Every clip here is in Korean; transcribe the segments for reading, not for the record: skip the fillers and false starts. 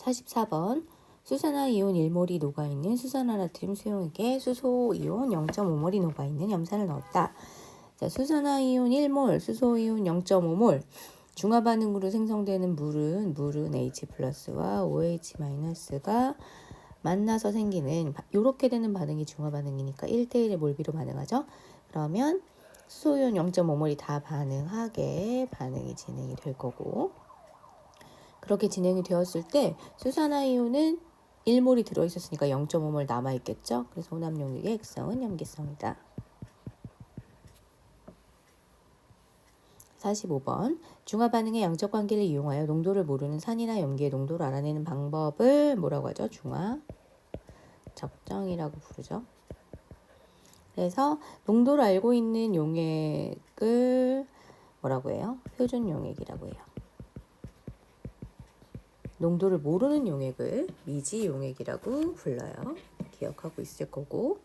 44번 수산화이온 1몰이 녹아있는 수산화나트륨 수용액에 수소이온 0.5몰이 녹아있는 염산을 넣었다. 자, 수산화이온 1몰, 수소이온 0.5몰. 중화반응으로 생성되는 물은 H+와 OH-가 만나서 생기는 이렇게 되는 반응이 중화반응이니까 1대1의 몰비로 반응하죠. 그러면 수소이온 0.5몰이 다 반응하게 반응이 진행이 될 거고, 그렇게 진행이 되었을 때 수산화이온은 1몰이 들어있었으니까 0.5몰 남아있겠죠. 그래서 혼합용액의 액성은 염기성이다. 45번 중화반응의 양적 관계를 이용하여 농도를 모르는 산이나 염기의 농도를 알아내는 방법을 뭐라고 하죠? 중화 적정이라고 부르죠. 그래서 농도를 알고 있는 용액을 뭐라고 해요? 표준 용액이라고 해요. 농도를 모르는 용액을 미지 용액이라고 불러요. 기억하고 있을 거고.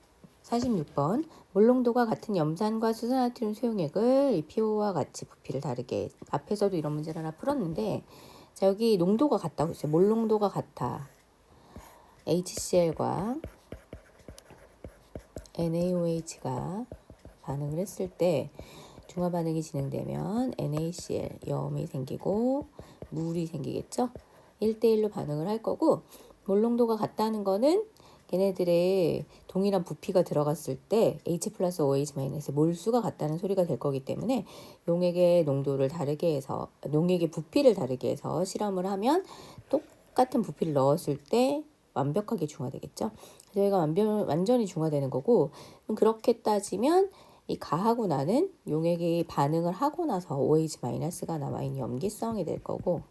46번 몰농도가 같은 염산과 수산나트륨 수용액을 이 pO와 같이 부피를 다르게, 앞에서도 이런 문제를 하나 풀었는데, 자, 여기 농도가 같다고 했어요. 몰농도가 같아. HCl과 NaOH가 반응을 했을 때 중화 반응이 진행되면 NaCl 염이 생기고 물이 생기겠죠. 1대1로 반응을 할 거고, 몰농도가 같다는 거는 걔네들의 동일한 부피가 들어갔을 때 H+OH- 몰수가 같다는 소리가 될 거기 때문에 용액의 농도를 다르게 해서, 용액의 부피를 다르게 해서 실험을 하면 똑같은 부피를 넣었을 때 완벽하게 중화되겠죠. 저희가 완전히 중화되는 거고, 그렇게 따지면 이 가하고 나는 용액이 반응을 하고 나서 OH-가 남아있는 염기성이 될 거고,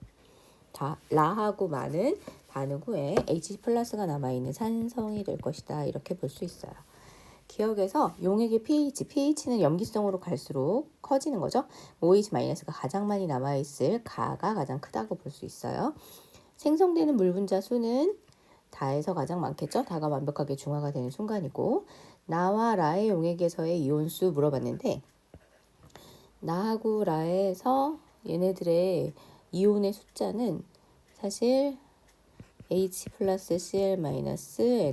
라하고 마는 반응 후에 H+가 남아있는 산성이 될 것이다. 이렇게 볼 수 있어요. 기억에서 용액의 pH는 염기성으로 갈수록 커지는 거죠. OH-가 가장 많이 남아있을 가가 가장 크다고 볼 수 있어요. 생성되는 물 분자 수는 다에서 가장 많겠죠. 다가 완벽하게 중화가 되는 순간이고, 나와 라의 용액에서의 이온수 물어봤는데, 나하고 라에서 얘네들의 이온의 숫자는 사실 H+Cl-,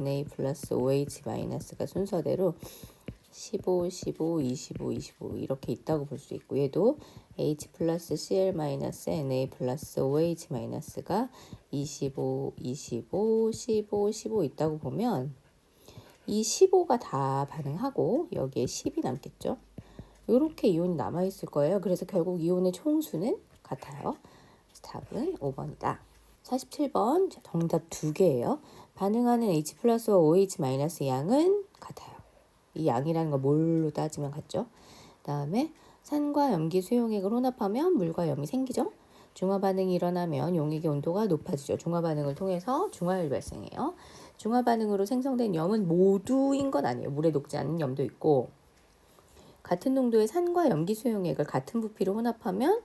Na+OH-가 순서대로 15, 15, 25, 25 이렇게 있다고 볼 수 있고, 얘도 H+Cl-, Na+OH-가 25, 25, 15, 15 있다고 보면 이 15가 다 반응하고 여기에 10이 남겠죠. 이렇게 이온이 남아있을 거예요. 그래서 결국 이온의 총수는 같아요. 답은 5번이다. 47번 정답 2개예요. 반응하는 H+와 OH- 양은 같아요. 이 양이라는 거 뭘로 따지면 같죠. 다음에 산과 염기 수용액을 혼합하면 물과 염이 생기죠. 중화반응이 일어나면 용액의 온도가 높아지죠. 중화반응을 통해서 중화율이 발생해요. 중화반응으로 생성된 염은 모두인 건 아니에요. 물에 녹지 않는 염도 있고, 같은 농도의 산과 염기 수용액을 같은 부피로 혼합하면,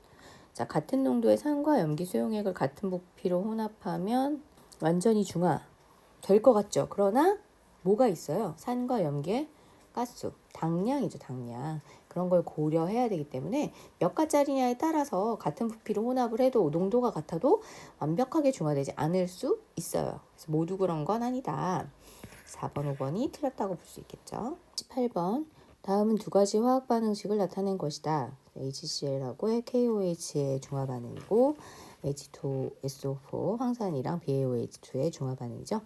자, 같은 농도의 산과 염기 수용액을 같은 부피로 혼합하면 완전히 중화 될 것 같죠. 그러나 뭐가 있어요? 산과 염기의 가스, 당량이죠, 당량. 그런 걸 고려해야 되기 때문에 몇 가짜리냐에 따라서 같은 부피로 혼합을 해도 농도가 같아도 완벽하게 중화되지 않을 수 있어요. 그래서 모두 그런 건 아니다. 4번, 5번이 틀렸다고 볼 수 있겠죠. 18번 다음은 두 가지 화학 반응식을 나타낸 것이다. HCl하고 KOH의 중화 반응이고, H2SO4 황산이랑 BaOH2의 중화 반응이죠.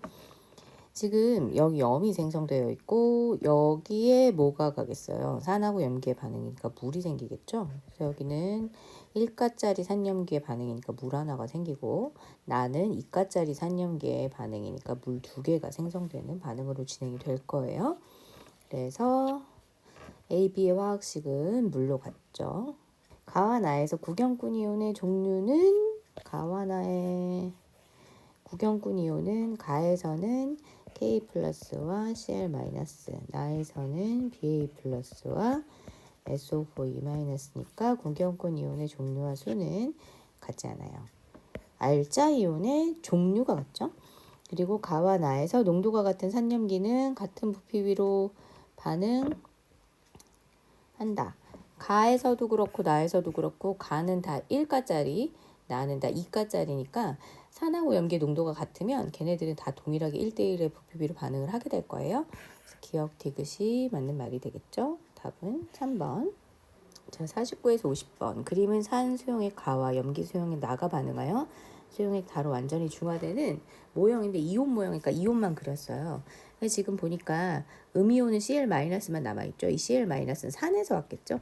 지금 여기 염이 생성되어 있고 여기에 뭐가 가겠어요? 산하고 염기의 반응이니까 물이 생기겠죠. 그래서 여기는 1가짜리 산염기의 반응이니까 물 하나가 생기고, 나는 2가짜리 산염기의 반응이니까 물 2개가 생성되는 반응으로 진행이 될 거예요. 그래서 AB의 화학식은 물로 같죠. 가와 나에서 구경꾼 이온의 종류는, 가와 나의 구경꾼 이온은 가에서는 K+와 Cl-, 나에서는 Ba+와 SO4E-니까 구경꾼 이온의 종류와 수는 같지 않아요. 알자 이온의 종류가 같죠. 그리고 가와 나에서 농도가 같은 산염기는 같은 부피 위로 반응한다. 가에서도 그렇고 나에서도 그렇고, 가는 다 1가짜리, 나는 다 2가짜리니까 산하고 염기의 농도가 같으면 걔네들은 다 동일하게 1대1의 부피비로 반응을 하게 될 거예요. 그래서 기억 디귿이 맞는 말이 되겠죠. 답은 3번. 자, 49에서 50번. 그림은 산 수용액 가와 염기 수용액 나가 반응하여 수용액 다로 완전히 중화되는 모형인데 이온 모형이니까 이온만 그렸어요. 근데 지금 보니까 음이온은 Cl-만 남아있죠. 이 Cl-는 산에서 왔겠죠.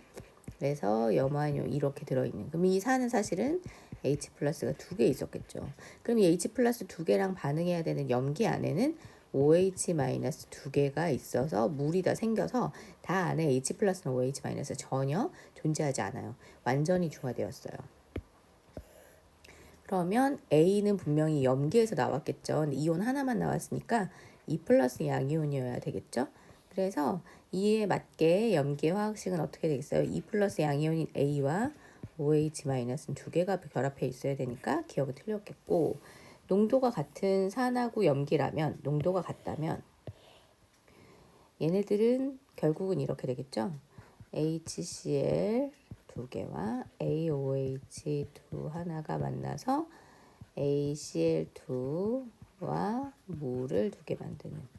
그래서 염화이온 이렇게 들어있는. 그럼 이 산은 사실은 H 플러스가 2개 있었겠죠. 그럼 이 H 플러스 2개랑 반응해야 되는 염기 안에는 OH 마이너스 2개가 있어서 물이 다 생겨서 다 안에 H 플러스나 OH 마이너스 전혀 존재하지 않아요. 완전히 중화되었어요. 그러면 A는 분명히 염기에서 나왔겠죠. 근데 이온 하나만 나왔으니까 2 플러스 양이온이어야 되겠죠. 그래서 이에 맞게 염기의 화학식은 어떻게 되겠어요? 2 플러스 양이온인 A와 OH-는 2개가 결합해 있어야 되니까 기억이 틀렸겠고, 농도가 같은 산하고 염기라면, 농도가 같다면 얘네들은 결국은 이렇게 되겠죠. HCl 2개와 AOH 하나가 만나서 ACl2와 물을 2개 만드는.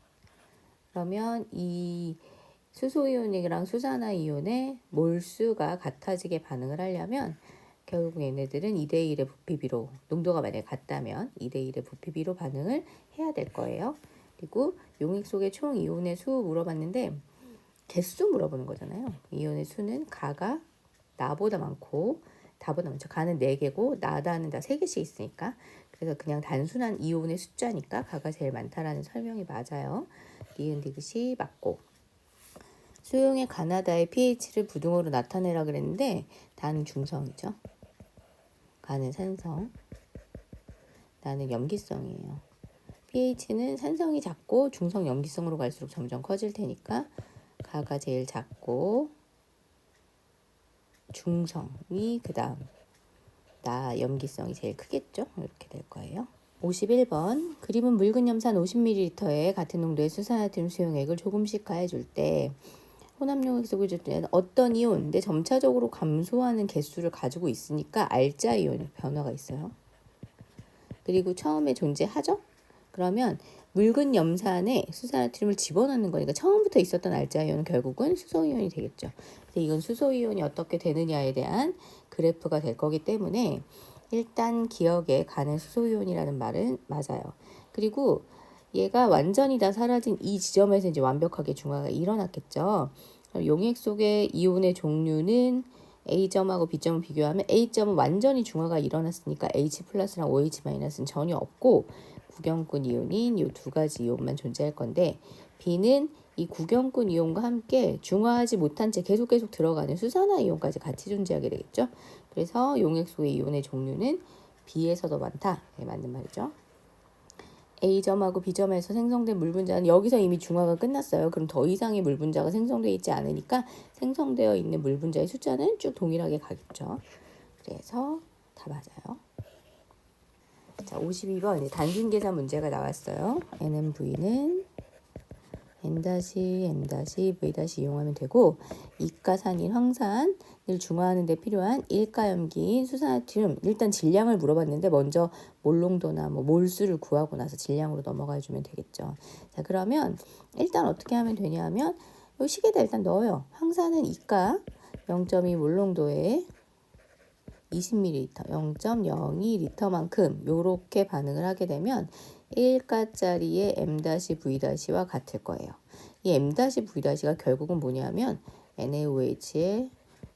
그러면 이 수소이온이랑 수산화이온의 몰수가 같아지게 반응을 하려면 결국 얘네들은 2대1의 부피비로, 농도가 만약에 같다면 2대1의 부피비로 반응을 해야 될 거예요. 그리고 용액 속의 총 이온의 수 물어봤는데 개수 물어보는 거잖아요. 이온의 수는 가가 나보다 많고 다보다 많죠. 가는 4개고 나다는 다 3개씩 있으니까. 그래서 그냥 단순한 이온의 숫자니까 가가 제일 많다라는 설명이 맞아요. 니은 디귿이 맞고. 수용의 가나다의 pH를 부등호로 나타내라 그랬는데 단 중성이죠. 가는 산성, 나는 염기성이에요. pH는 산성이 작고 중성 염기성으로 갈수록 점점 커질 테니까 가가 제일 작고 중성이 그 다음, 나 염기성이 제일 크겠죠. 이렇게 될 거예요. 51번. 그림은 묽은 염산 50ml에 같은 농도의 수산화트륨 수용액을 조금씩 가해줄 때 혼합용액 속에 줄 때는 어떤 이온, 근데 점차적으로 감소하는 개수를 가지고 있으니까 알자 이온의 변화가 있어요. 그리고 처음에 존재하죠? 그러면 묽은 염산에 수산화트륨을 집어넣는 거니까 처음부터 있었던 알자 이온은 결국은 수소이온이 되겠죠. 근데 이건 수소이온이 어떻게 되느냐에 대한 그래프가 될 거기 때문에 일단 기억에 가는 수소이온이라는 말은 맞아요. 그리고 얘가 완전히 다 사라진 이 지점에서 이제 완벽하게 중화가 일어났겠죠. 용액 속의 이온의 종류는 A점하고 B점을 비교하면 A점은 완전히 중화가 일어났으니까 H 플러스랑 OH 마이너스는 전혀 없고 구경꾼 이온인 이 2가지 이온만 존재할 건데, B는 이 구경꾼 이온과 함께 중화하지 못한 채 계속 들어가는 수산화 이온까지 같이 존재하게 되겠죠. 그래서 용액 속의 이온의 종류는 B에서 더 많다. 네, 맞는 말이죠. A점하고 B점에서 생성된 물 분자는 여기서 이미 중화가 끝났어요. 그럼 더 이상의 물 분자가 생성되어 있지 않으니까 생성되어 있는 물 분자의 숫자는 쭉 동일하게 가겠죠. 그래서 다 맞아요. 자, 52번 단순 계산 문제가 나왔어요. NMV는 N-V- 이용하면 되고, 이가산인 황산을 중화하는 데 필요한 일가염기인 수산화트륨, 일단 질량을 물어봤는데 먼저 몰농도나 몰수를 구하고 나서 질량으로 넘어가 주면 되겠죠. 자, 그러면 일단 어떻게 하면 되냐 하면 이 식에다 일단 넣어요. 황산은 이가 0.2 몰농도에 20ml, 0.02L만큼 요렇게 반응을 하게 되면 1가짜리의 M-V-와 같을 거예요. 이 M-V-가 결국은 뭐냐면 NaOH의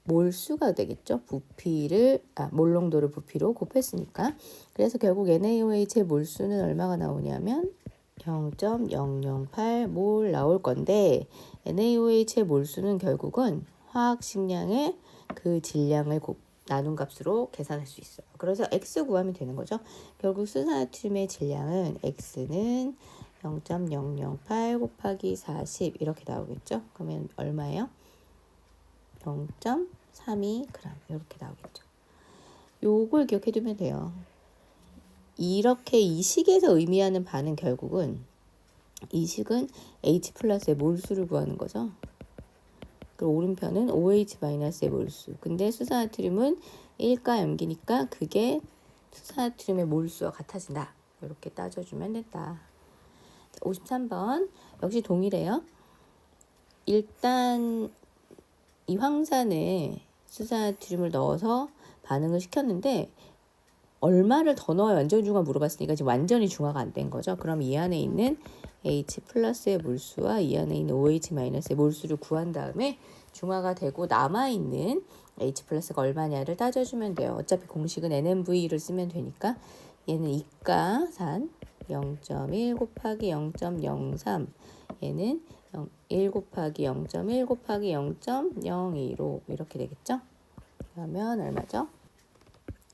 몰수가 되겠죠. 몰농도를 부피로 곱했으니까. 그래서 결국 NaOH의 몰수는 얼마가 나오냐면 0.008몰 나올 건데, NaOH의 몰수는 결국은 화학식량의 그 질량을 나눈 값으로 계산할 수 있어요. 그래서 X 구하면 되는 거죠. 결국 수산화트륨의 질량은 X는 0.008 곱하기 40 이렇게 나오겠죠. 그러면 얼마예요? 0.32g 이렇게 나오겠죠. 요걸 기억해두면 돼요. 이렇게 이 식에서 의미하는 바는 결국은 이 식은 H 플러스의 몰수를 구하는 거죠. 그리고 오른편은 OH 마이너스의 몰수. 근데 수산화트륨은 1가 염기니까 그게 수산나트륨의 몰수와 같아진다. 이렇게 따져주면 된다. 53번 역시 동일해요. 일단 이 황산에 수산나트륨을 넣어서 반응을 시켰는데 얼마를 더 넣어야 완전 중화 물어봤으니까 지금 완전히 중화가 안 된 거죠. 그럼 이 안에 있는 H 플러스의 몰수와 이 안에 있는 OH 마이너스의 몰수를 구한 다음에 중화가 되고 남아있는 H 플러스가 얼마냐를 따져주면 돼요. 어차피 공식은 NMV를 쓰면 되니까 얘는 이가산 0.1 곱하기 0.03 얘는 1 곱하기 0.1 곱하기 0.02로 이렇게 되겠죠. 그러면 얼마죠?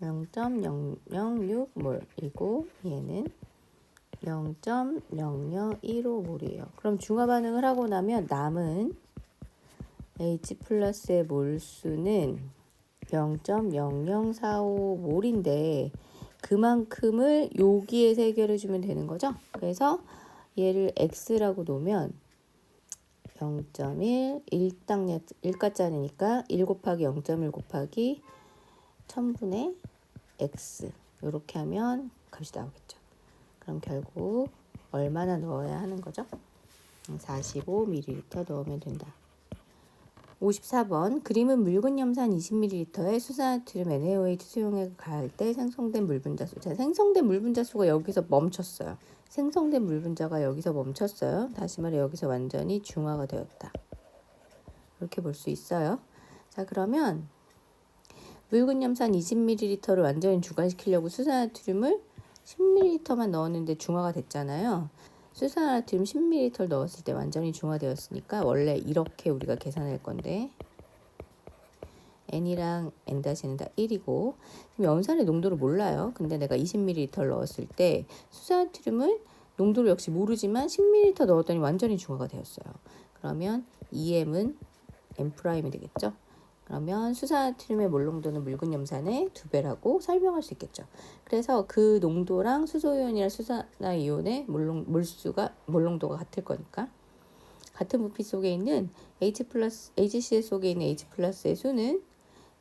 0.006몰이고 얘는 0.0015몰이에요. 그럼 중화 반응을 하고 나면 남은 H 플러스의 몰수는 0.0045몰인데 그만큼을 여기에 해결해주면 되는 거죠. 그래서 얘를 X라고 놓으면 0.1, 1가짜리니까 1 곱하기 0.1 곱하기 1000분의 X 이렇게 하면 값이 나오겠죠. 그럼 결국 얼마나 넣어야 하는 거죠? 45ml 넣으면 된다. 54번 그림은 묽은 염산 20ml에 수산나트륨 NaOH 수용액을 가할 때 생성된 물 분자수. 자, 생성된 물 분자수가 여기서 멈췄어요. 생성된 물 분자가 여기서 멈췄어요. 다시 말해 여기서 완전히 중화가 되었다. 이렇게 볼 수 있어요. 자, 그러면 묽은 염산 20ml를 완전히 중화시키려고 수산나트륨을 10ml만 넣었는데 중화가 됐잖아요. 수산나트륨 10ml 넣었을 때 완전히 중화되었으니까 원래 이렇게 우리가 계산할 건데 N이랑 N-는 다 1이고 지금 염산의 농도를 몰라요. 근데 내가 20ml 넣었을 때 수산나트륨은 농도를 역시 모르지만 10ml 넣었더니 완전히 중화가 되었어요. 그러면 EM은 N''이 되겠죠. 그러면 수산나트륨의 몰 농도는 묽은 염산의 2배라고 설명할 수 있겠죠. 그래서 그 농도랑 수소이온이랑 수산화이온의 몰 농도가 같을 거니까 같은 부피 속에 있는 HCl 속에 있는 H 플러스의 수는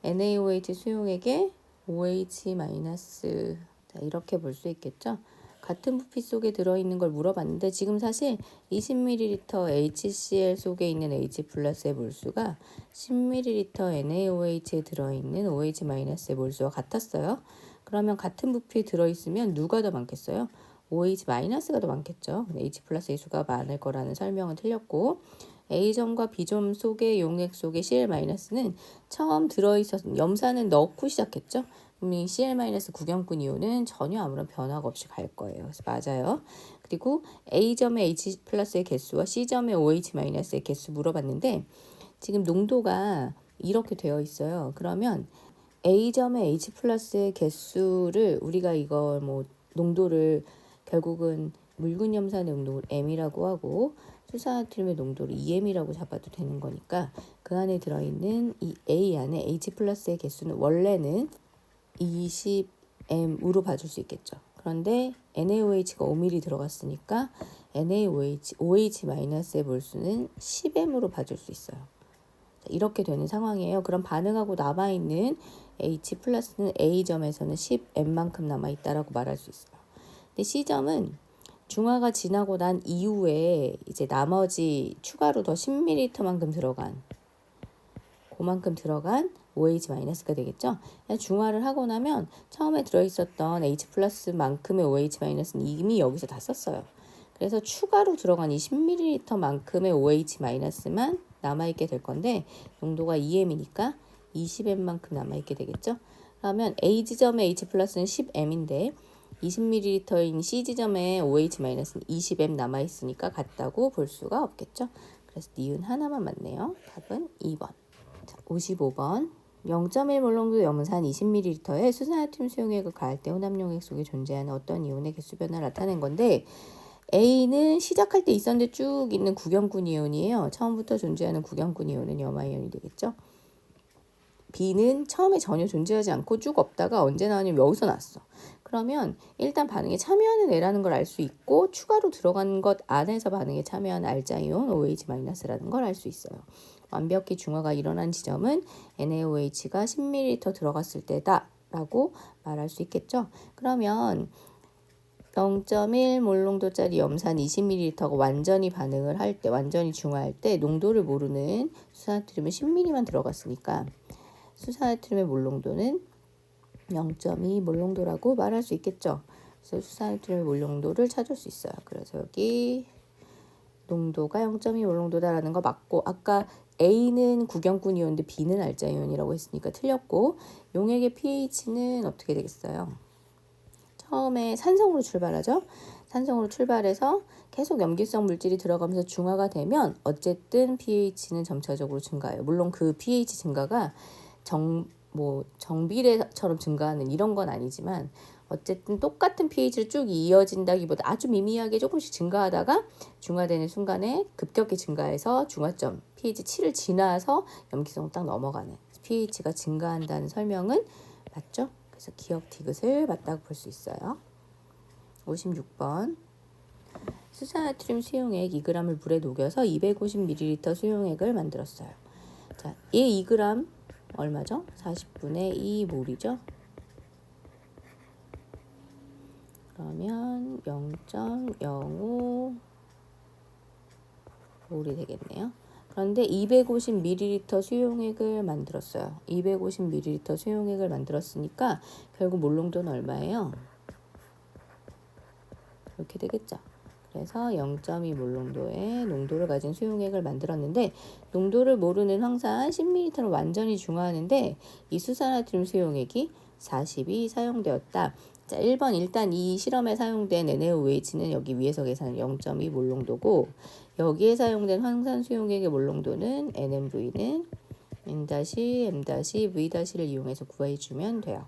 NaOH 수용액의 OH 마이너스 이렇게 볼 수 있겠죠. 같은 부피 속에 들어있는 걸 물어봤는데 지금 사실 20ml HCl 속에 있는 H 플러스의 몰수가 10ml NaOH에 들어있는 OH 마이너스의 몰수와 같았어요. 그러면 같은 부피에 들어있으면 누가 더 많겠어요? OH 마이너스가 더 많겠죠. H 플러스의 수가 많을 거라는 설명은 틀렸고 A점과 B점 속의 용액 속의 Cl 마이너스는 처음 들어있었 염산은 넣고 시작했죠. 그럼 Cl- 구경꾼 이온은 전혀 아무런 변화가 없이 갈 거예요. 그래서 맞아요. 그리고 A점의 H 플러스의 개수와 C점의 OH-의 개수 물어봤는데 지금 농도가 이렇게 되어 있어요. 그러면 A점의 H 플러스의 개수를 우리가 이거 뭐 농도를 결국은 묽은 염산의 농도를 M이라고 하고 수산나트륨의 농도를 EM이라고 잡아도 되는 거니까 그 안에 들어있는 이 A 안에 H 플러스의 개수는 원래는 20m으로 봐줄 수 있겠죠. 그런데 NaOH가 5ml 들어갔으니까 OH-의 몰수는 10m으로 봐줄 수 있어요. 이렇게 되는 상황이에요. 그럼 반응하고 남아있는 H 플러스는 A점에서는 10m만큼 남아있다라고 말할 수 있어요. 근데 C점은 중화가 지나고 난 이후에 이제 나머지 추가로 더 10ml만큼 들어간 그만큼 들어간 OH-가 되겠죠. 중화를 하고 나면 처음에 들어있었던 H 플러스만큼의 OH-는 이미 여기서 다 썼어요. 그래서 추가로 들어간 이 10ml만큼의 OH-만 남아있게 될 건데 농도가 2m이니까 20m만큼 남아있게 되겠죠. 그러면 A지점의 H 플러스는 10m인데 20ml인 C지점의 OH-는 20m 남아있으니까 같다고 볼 수가 없겠죠. 그래서 니은 하나만 맞네요. 답은 2번. 55번 0.1몰 농도 염산 20ml에 수산나트륨 수용액을 가할 때 혼합용액 속에 존재하는 어떤 이온의 개수 변화를 나타낸 건데 A는 시작할 때 있었는데 쭉 있는 구경꾼 이온이에요. 처음부터 존재하는 구경꾼 이온은 염화이온이 되겠죠. B는 처음에 전혀 존재하지 않고 쭉 없다가 언제 나왔냐면 여기서 나왔어. 그러면 일단 반응에 참여하는 애라는 걸 알 수 있고 추가로 들어간 것 안에서 반응에 참여하는 알자이온 OH-라는 걸 알 수 있어요. 완벽히 중화가 일어난 지점은 NaOH가 10ml 들어갔을 때다 라고 말할 수 있겠죠. 그러면 0.1 몰농도짜리 염산 20ml가 완전히 반응을 할 때, 완전히 중화할 때 농도를 모르는 수산나트륨은 10ml만 들어갔으니까 수산나트륨의 몰농도는 0.2 몰농도라고 말할 수 있겠죠. 그래서 수산나트륨의 몰농도를 찾을 수 있어요. 그래서 여기 농도가 0.2 몰농도다라는 거 맞고, 아까 A는 구경꾼 이온인데 B는 알자 이온이라고 했으니까 틀렸고, 용액의 pH는 어떻게 되겠어요? 처음에 산성으로 출발하죠. 산성으로 출발해서 계속 염기성 물질이 들어가면서 중화가 되면 어쨌든 pH는 점차적으로 증가해요. 물론 그 pH 증가가 정비례처럼 증가하는 이런 건 아니지만 어쨌든 똑같은 pH를 쭉 이어진다기보다 아주 미미하게 조금씩 증가하다가 중화되는 순간에 급격히 증가해서 중화점 pH 7을 지나서 염기성으로 딱 넘어가는, pH가 증가한다는 설명은 맞죠? 그래서 기억 디귿을 맞다고 볼 수 있어요. 56번. 수산나트륨 수용액 2g을 물에 녹여서 250ml 수용액을 만들었어요. 자, 얘 2g 얼마죠? 40분의 2몰이죠. 그러면 0.05몰이 되겠네요. 그런데 250ml 수용액을 만들었어요. 250ml 수용액을 만들었으니까 결국 몰농도는 얼마예요? 이렇게 되겠죠. 그래서 0.2 몰농도의 농도를 가진 수용액을 만들었는데, 농도를 모르는 황산 10ml를 완전히 중화하는데 이 수산나트륨 수용액이 40이 사용되었다. 자, 1번 일단 이 실험에 사용된 NaOH는 여기 위에서 계산한 0.2 몰농도고, 여기에 사용된 황산 수용액의 몰농도는 NMV는 N-M-V-를 이용해서 구해주면 돼요.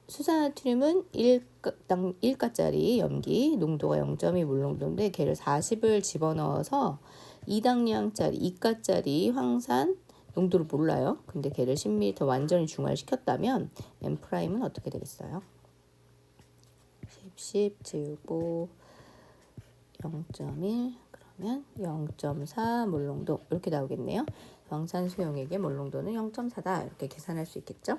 수산나트륨은 1가짜리 염기, 농도가 0.2 몰농도인데 걔를 40을 집어넣어서 2당량짜리 2가짜리 황산 농도를 몰라요. 근데 걔를 10ml 완전히 중화를 시켰다면 M'은 어떻게 되겠어요? 10 지우고 0.1 그러면 0.4 몰농도 이렇게 나오겠네요. 황산 수용액의 몰농도는 0.4다 이렇게 계산할 수 있겠죠.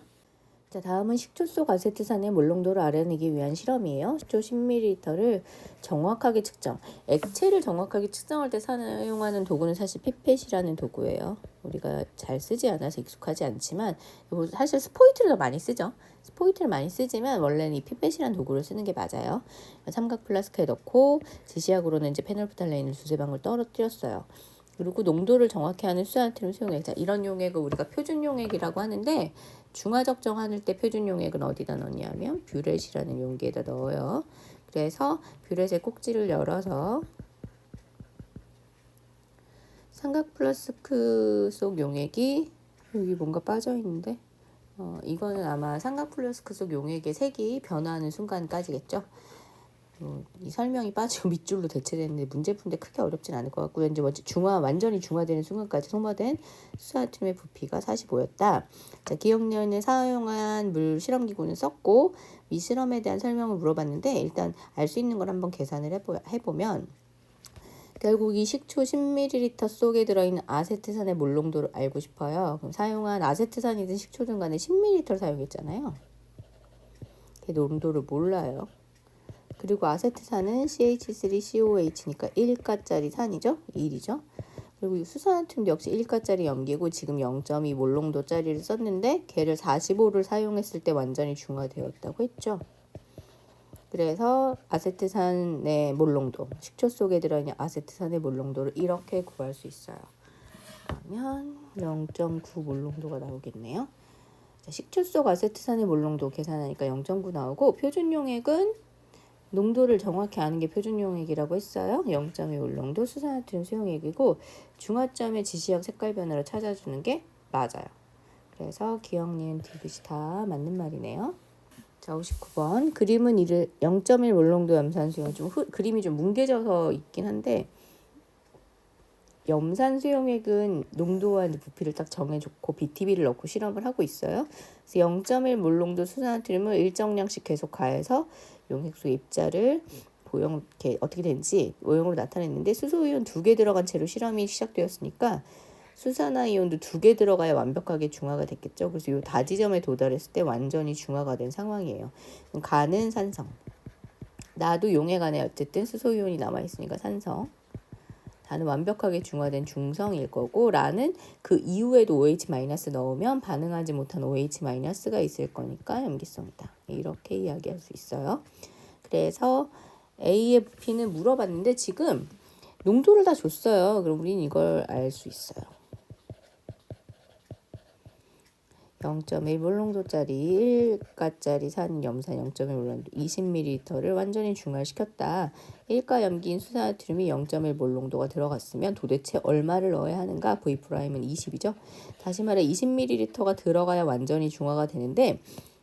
자, 다음은 식초 속 아세트산의 몰농도를 알아내기 위한 실험이에요. 식초 10ml를 정확하게 측정. 액체를 정확하게 측정할 때 사용하는 도구는 사실 피펫이라는 도구예요. 우리가 잘 쓰지 않아서 익숙하지 않지만 사실 스포이트를 더 많이 쓰죠. 스포이트를 많이 쓰지만 원래는 이 피펫이라는 도구를 쓰는 게 맞아요. 삼각 플라스크에 넣고 지시약으로는 이제 페놀프탈레인을 두세 방울 떨어뜨렸어요. 그리고 농도를 정확히 하는 수산나트륨 수용액. 자, 이런 용액을 우리가 표준 용액이라고 하는데 중화 적정할 때 표준 용액은 어디다 넣냐면 뷰렛이라는 용기에다 넣어요. 그래서 뷰렛의 꼭지를 열어서 삼각 플라스크 속 용액이 여기 뭔가 빠져 있는데 이거는 아마 삼각 플라스크 속 용액의 색이 변화하는 순간까지겠죠. 이 설명이 빠지고 밑줄로 대체되는데 문제 푸는데 크게 어렵진 않을 것 같고요. 이제 완전히 중화되는 순간까지 소모된 수산나트륨의 부피가 45였다. 자, 기억연에 사용한 물 실험기구는 썼고 이 실험에 대한 설명을 물어봤는데 일단 알 수 있는 걸 한번 계산을 해보면 결국 이 식초 10ml 속에 들어있는 아세트산의 몰농도를 알고 싶어요. 그럼 사용한 아세트산이든 식초든 간에 10ml 사용했잖아요. 그 농도를 몰라요. 그리고 아세트산은 CH3COH니까 1가짜리 산이죠. 1이죠. 그리고 수산나트륨도 역시 1가짜리 염기고 지금 0.2 몰농도짜리를 썼는데 걔를 45를 사용했을 때 완전히 중화되었다고 했죠. 그래서 아세트산의 몰농도, 식초 속에 들어있는 아세트산의 몰농도를 이렇게 구할 수 있어요. 그러면 0.9 몰농도가 나오겠네요. 자, 식초 속 아세트산의 몰농도 계산하니까 0.9 나오고 표준 용액은 농도를 정확히 아는 게 표준 용액이라고 했어요. 0.2 몰농도 수산나트륨 수용액이고 중화점의 지시약 색깔 변화를 찾아주는 게 맞아요. 그래서 기억, 니은, 디귿이 다 맞는 말이네요. 자, 59번. 그림은 이를 0.1 몰농도 염산 수용액 그림이 좀 뭉개져서 있긴 한데 염산 수용액은 농도와 부피를 딱 정해줬고 BTB를 넣고 실험을 하고 있어요. 그래서 0.1 몰농도 수산나트륨을 일정량씩 계속 가해서 용액소 입자를 어떻게 되는지 모형으로 나타냈는데 수소이온 2개 들어간 채로 실험이 시작되었으니까 수산화이온도 2개 들어가야 완벽하게 중화가 됐겠죠. 그래서 이 다지점에 도달했을 때 완전히 중화가 된 상황이에요. 간은 산성. 나도 용액 안에 어쨌든 수소이온이 남아있으니까 산성. 다는 완벽하게 중화된 중성일 거고, 라는 그 이후에도 OH- 넣으면 반응하지 못한 OH-가 있을 거니까 염기성이다. 이렇게 이야기할 수 있어요. 그래서 A의 부피는 물어봤는데 지금 농도를 다 줬어요. 그럼 우린 이걸 알 수 있어요. 0.1몰 농도짜리 1가짜리 산 염산 0.1몰 20ml를 완전히 중화시켰다. 1가 염기인 수산나트륨이 0.1몰 농도가 들어갔으면 도대체 얼마를 넣어야 하는가? V'은 20이죠. 다시 말해 20ml가 들어가야 완전히 중화가 되는데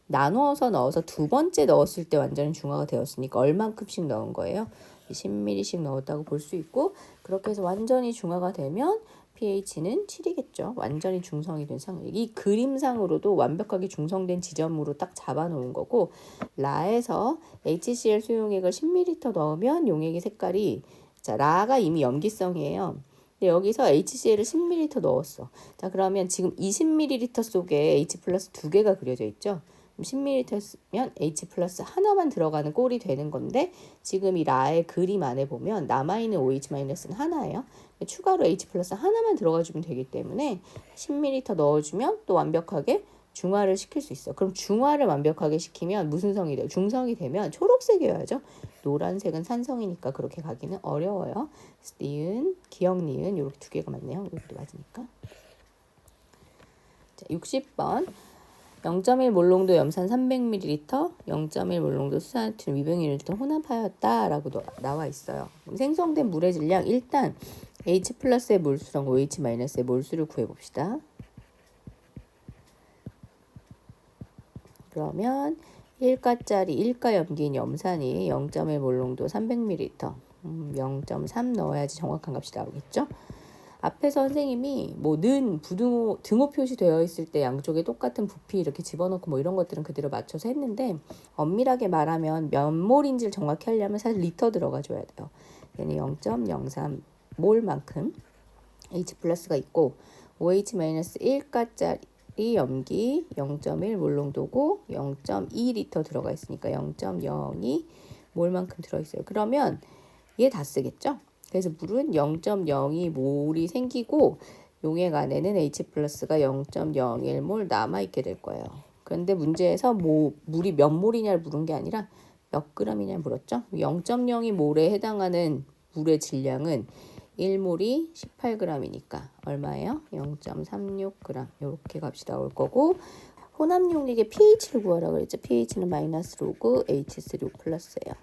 나누어서 넣어서 2번째 넣었을 때 완전히 중화가 되었으니까 얼만큼씩 넣은 거예요? 10ml씩 넣었다고 볼 수 있고, 그렇게 해서 완전히 중화가 되면 pH는 7이겠죠. 완전히 중성이 된 상황. 이 그림상으로도 완벽하게 중성된 지점으로 딱 잡아놓은 거고, 라에서 HCl 수용액을 10ml 넣으면 용액의 색깔이, 자, 라가 이미 염기성이에요. 근데 여기서 HCl을 10ml 넣었어. 자, 그러면 지금 20ml 속에 H 플러스 2개가 그려져 있죠. 10ml면 H 플러스 하나만 들어가는 꼴이 되는 건데, 지금 이 라의 그림 안에 보면 남아있는 OH-는 하나예요. 추가로 H 플러스 하나만 들어가주면 되기 때문에 10ml 넣어주면 또 완벽하게 중화를 시킬 수 있어. 그럼 중화를 완벽하게 시키면 무슨 성이 돼요? 중성이 되면 초록색이어야죠. 노란색은 산성이니까 그렇게 가기는 어려워요. 니은, 기억 니은 이렇게 2개가 맞네요. 이것도 맞으니까. 자, 60번. 0.1몰 농도 염산 300ml, 0.1몰 농도 수산나트륨 200ml 혼합하였다라고 나와 있어요. 생성된 물의 질량, 일단 H 플러스의 몰수랑 OH 마이너스의 몰수를 구해봅시다. 그러면 1가짜리 1가 염기인 염산이 0.1몰 농도 300ml, 0.3 넣어야지 정확한 값이 나오겠죠. 앞에서 선생님이 뭐 는 부등호 등호 표시되어 있을 때 양쪽에 똑같은 부피 이렇게 집어넣고 뭐 이런 것들은 그대로 맞춰서 했는데, 엄밀하게 말하면 몇 몰인지를 정확히 하려면 사실 리터 들어가 줘야 돼요. 얘는 0.03 몰만큼 H 플러스가 있고, OH-1가짜리 염기 0.1 몰 농도고 0.2리터 들어가 있으니까 0.02 몰만큼 들어있어요. 그러면 얘 다 쓰겠죠? 그래서 물은 0.02몰이 생기고 용액 안에는 H 플러스가 0.01몰 남아있게 될 거예요. 그런데 문제에서 물이 몇 몰이냐를 물은 게 아니라 몇 그램이냐를 물었죠. 0.02몰에 해당하는 물의 질량은 1몰이 18g이니까 얼마예요? 0.36g. 이렇게 값이 나올 거고, 혼합 용액의 pH를 구하라고 그랬죠. pH는 마이너스 로그 H3O 플러스예요.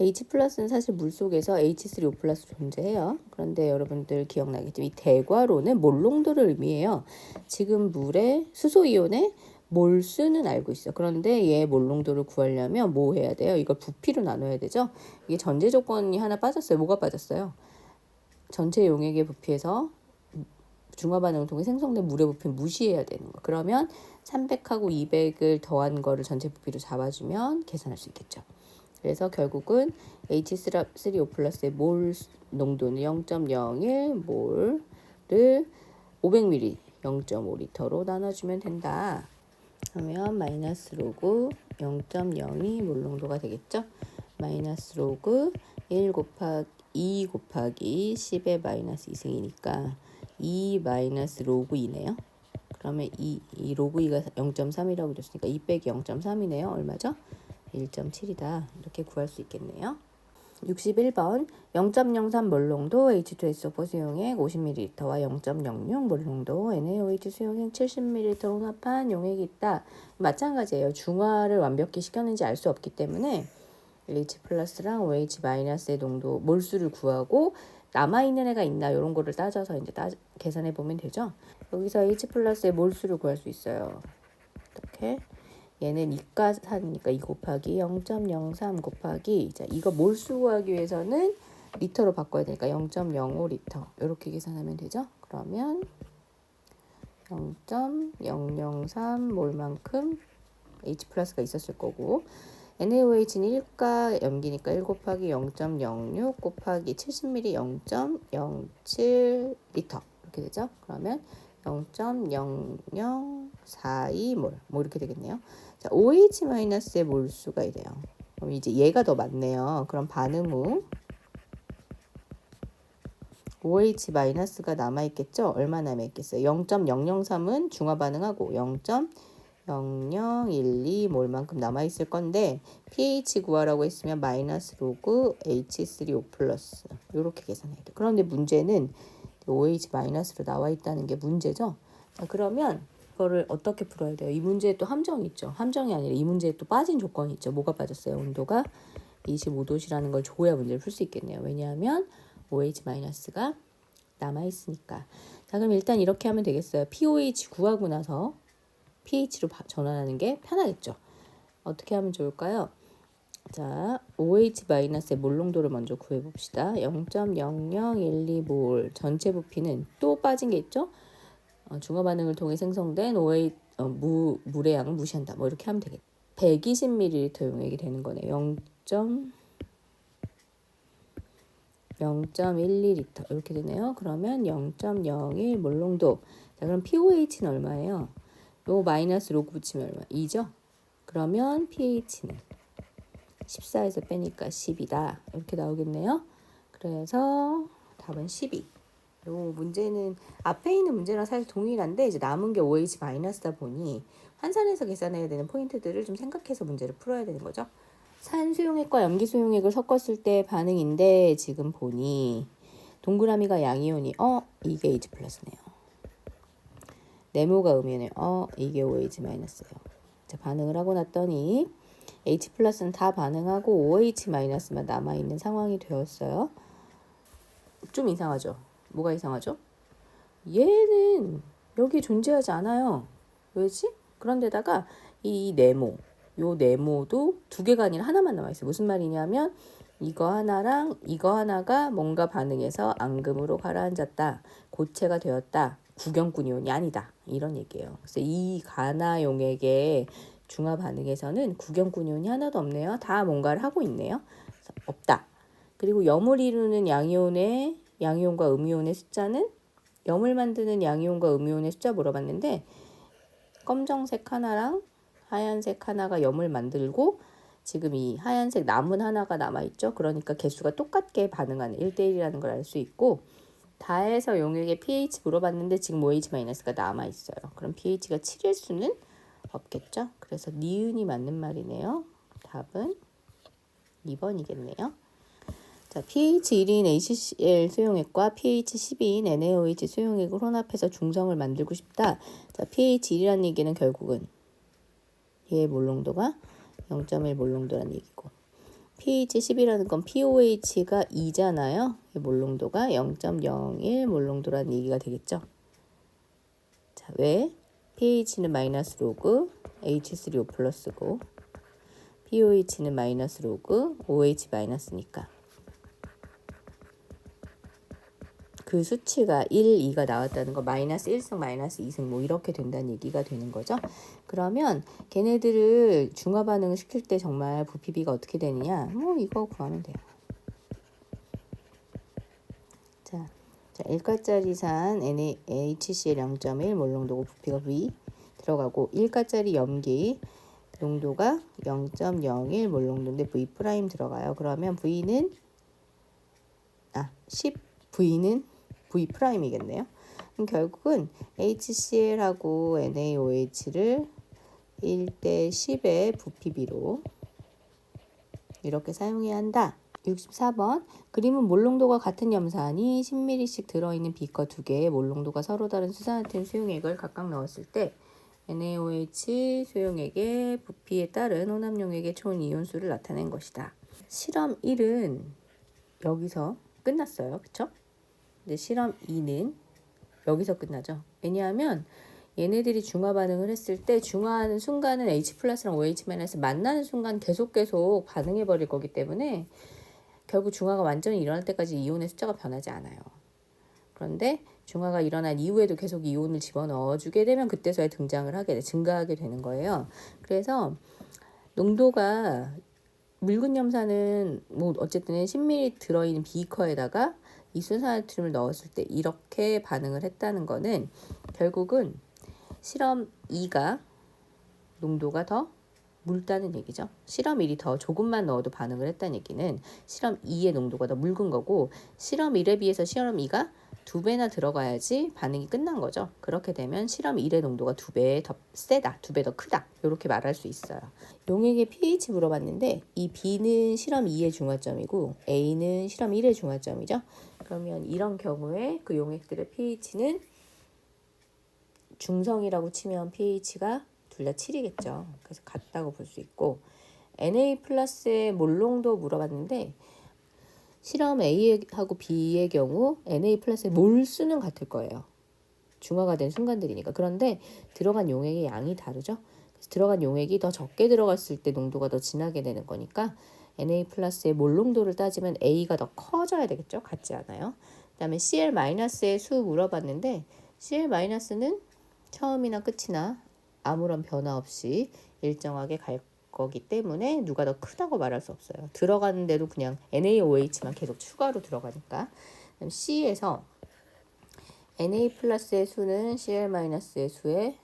H 플러스는 사실 물속에서 H3O 플러스 존재해요. 그런데 여러분들 기억나겠죠? 이 대괄호는 몰 농도를 의미해요. 지금 물의 수소이온의 몰수는 알고 있어. 그런데 얘 몰 농도를 구하려면 뭐 해야 돼요? 이걸 부피로 나눠야 되죠? 이게 전제 조건이 하나 빠졌어요. 뭐가 빠졌어요? 전체 용액의 부피에서 중화 반응을 통해 생성된 물의 부피를 무시해야 되는 거. 그러면 300하고 200을 더한 거를 전체 부피로 잡아주면 계산할 수 있겠죠. 그래서 결국은 H3O 플러스의 몰 농도는 0.01몰을 500ml 0.5리터로 나눠주면 된다. 그러면 마이너스 로그 0.02몰 농도가 되겠죠. 마이너스 로그 1 곱하기 2 곱하기 10의 마이너스 2승이니까 2 마이너스 로그 2네요. 그러면 이 로그 2가 0.3이라고 줬으니까 2 빼기 0.3이네요. 얼마죠? 1.7이다. 이렇게 구할 수 있겠네요. 61번 0.03몰 농도 H2SO4 수용액 50ml와 0.06몰 농도 NaOH 수용액 70ml 혼합한 용액이 있다. 마찬가지예요. 중화를 완벽히 시켰는지 알 수 없기 때문에 H 플러스랑 OH 마이너스의 농도 몰수를 구하고 남아있는 애가 있나 이런 거를 따져서 이제 계산해 보면 되죠. 여기서 H 플러스의 몰수를 구할 수 있어요. 이렇게 얘는 이가산이니까 2 곱하기 0.03 곱하기, 자 이거 몰수 구하기 위해서는 리터로 바꿔야 되니까 0.05리터 이렇게 계산하면 되죠. 그러면 0.003몰만큼 H 플러스가 있었을 거고, NaOH는 1가 염기니까 1 곱하기 0.06 곱하기 70ml 0.07리터 이렇게 되죠. 그러면 0.0042몰 뭐 이렇게 되겠네요. 자, OH-의 몰수가 이래요. 그럼 이제 얘가 더 많네요. 그럼 반응 후 OH-가 남아있겠죠? 얼마 남아있겠어요? 0.003은 중화 반응하고 0.0012몰만큼 남아있을 건데 pH 구하라고 했으면 마이너스 로그 H3O 플러스 이렇게 계산해야 돼요. 그런데 문제는 OH 마이너스로 나와 있다는 게 문제죠. 자, 그러면 이거를 어떻게 풀어야 돼요? 이 문제에 또 함정이 있죠. 함정이 아니라 이 문제에 또 빠진 조건이 있죠. 뭐가 빠졌어요? 온도가 25도씨라는 걸 줘야 문제를 풀 수 있겠네요. 왜냐하면 OH-가 남아있으니까. 자, 그럼 일단 이렇게 하면 되겠어요. pOH 구하고 나서 pH로 전환하는 게 편하겠죠. 어떻게 하면 좋을까요? 자, OH-의 몰농도를 먼저 구해봅시다. 0.0012몰 전체 부피는 또 빠진 게 있죠? 중화 반응을 통해 생성된 OH, 물의 양을 무시한다. 뭐 이렇게 하면 되겠다. 120ml 용액이 되는 거네요. 0.12L 이렇게 되네요. 그러면 0.01 몰농도. 자, 그럼 pOH는 얼마예요? 요 마이너스 로그 붙이면 얼마? 2죠? 그러면 pH는 14에서 빼니까 10이다. 이렇게 나오겠네요. 그래서 답은 12. 요 문제는 앞에 있는 문제랑 사실 동일한데 이제 남은 게 OH-다 보니 환산해서 계산해야 되는 포인트들을 좀 생각해서 문제를 풀어야 되는 거죠. 산수용액과 염기수용액을 섞었을 때 반응인데 지금 보니 동그라미가 양이온이 이게 H 플러스네요. 네모가 음이온이에요. 이게 OH-예요. 자, 반응을 하고 났더니 H 플러스는 다 반응하고 OH-만 남아있는 상황이 되었어요. 좀 이상하죠? 뭐가 이상하죠? 얘는 여기 존재하지 않아요. 왜지? 그런데다가 이 네모, 요 네모도 두 개가 아니라 하나만 남아있어요. 무슨 말이냐면 이거 하나랑 이거 하나가 뭔가 반응해서 앙금으로 가라앉았다. 고체가 되었다. 구경꾼 이온이 아니다. 이런 얘기예요. 그래서 이 가나 용액의 중화 반응에서는 구경꾼 이온이 하나도 없네요. 다 뭔가를 하고 있네요. 없다. 그리고 염을 이루는 양이온과 음이온의 숫자는 염을 만드는 양이온과 음이온의 숫자 물어봤는데 검정색 하나랑 하얀색 하나가 염을 만들고 지금 이 하얀색 남은 하나가 남아있죠. 그러니까 개수가 똑같게 반응하는 1대1이라는 걸 알 수 있고 다해서 용액의 pH 물어봤는데 지금 OH-가 남아있어요. 그럼 pH가 7일 수는 없겠죠. 그래서 니은이 맞는 말이네요. 답은 2번이겠네요. 자, pH 1인 HCl 수용액과 pH 12인 NaOH 수용액을 혼합해서 중성을 만들고 싶다. 자, pH 1이라는 얘기는 결국은 얘의 몰농도가 0.1 몰농도라는 얘기고 pH 10이라는 건 pOH가 2잖아요. 몰농도가 0.01 몰농도라는 얘기가 되겠죠. 자, 왜? pH는 마이너스 로그 H3O 플러스고 pOH는 마이너스 로그 OH 마이너스니까 그 수치가 1, 2가 나왔다는 거 마이너스 1승, 마이너스 2승 뭐 이렇게 된다는 얘기가 되는 거죠. 그러면 걔네들을 중화 반응을 시킬 때 정말 부피비가 어떻게 되느냐? 뭐 이거 구하면 돼요. 자 1가짜리 NaHCl 0.1 몰농도고 부피가 V 들어가고 1가짜리 염기 농도가 0.01 몰농도인데 V 프라임 들어가요. 그러면 V는 10V는 V 프라임이겠네요. 그럼 결국은 HCl하고 NaOH를 1대 10의 부피비로 이렇게 사용해야 한다. 64번 그림은 몰농도가 같은 염산이 10ml씩 들어있는 비커 2개에 몰농도가 서로 다른 수산화된 수용액을 각각 넣었을 때 NaOH 수용액의 부피에 따른 혼합용액의 총 이온수를 나타낸 것이다. 실험 1은 여기서 끝났어요. 그쵸? 근데 실험 2는 여기서 끝나죠. 왜냐하면 얘네들이 중화 반응을 했을 때 중화하는 순간은 H 플러스랑 OH- 만나는 순간 계속 반응해 버릴 거기 때문에 결국 중화가 완전히 일어날 때까지 이온의 숫자가 변하지 않아요. 그런데 중화가 일어난 이후에도 계속 이온을 집어넣어 주게 되면 그때서야 증가하게 되는 거예요. 그래서 농도가 묽은 염산은 뭐 어쨌든 10ml 들어있는 비커에다가 이순산화트륨을 넣었을 때 이렇게 반응을 했다는 거는 결국은 실험 2가 농도가 더 묽다는 얘기죠. 실험 1이 더 조금만 넣어도 반응을 했다는 얘기는 실험 2의 농도가 더 묽은 거고, 실험 1에 비해서 실험 2가 2배나 들어가야지 반응이 끝난 거죠. 그렇게 되면 실험 1의 농도가 2배 더 세다, 2배 더 크다, 이렇게 말할 수 있어요. 용액의 pH 물어봤는데 이 B는 실험 2의 중화점이고 A는 실험 1의 중화점이죠. 그러면 이런 경우에 그 용액들의 pH는 중성이라고 치면 pH가 둘 다 7이겠죠. 그래서 같다고 볼 수 있고, Na 플러스의 몰농도 물어봤는데 실험 A하고 B의 경우 Na 플러스의 몰수는 같을 거예요. 중화가 된 순간들이니까. 그런데 들어간 용액의 양이 다르죠. 그래서 들어간 용액이 더 적게 들어갔을 때 농도가 더 진하게 되는 거니까 Na 플러스의 몰농도를 따지면 A가 더 커져야 되겠죠. 같지 않아요? 그 다음에 Cl-의 수 물어봤는데 Cl-는 처음이나 끝이나 아무런 변화 없이 일정하게 갈 거기 때문에 누가 더 크다고 말할 수 없어요. 들어가는 데도 그냥 NaOH만 계속 추가로 들어가니까. C에서 Na 플러스의 수는 Cl-의 수에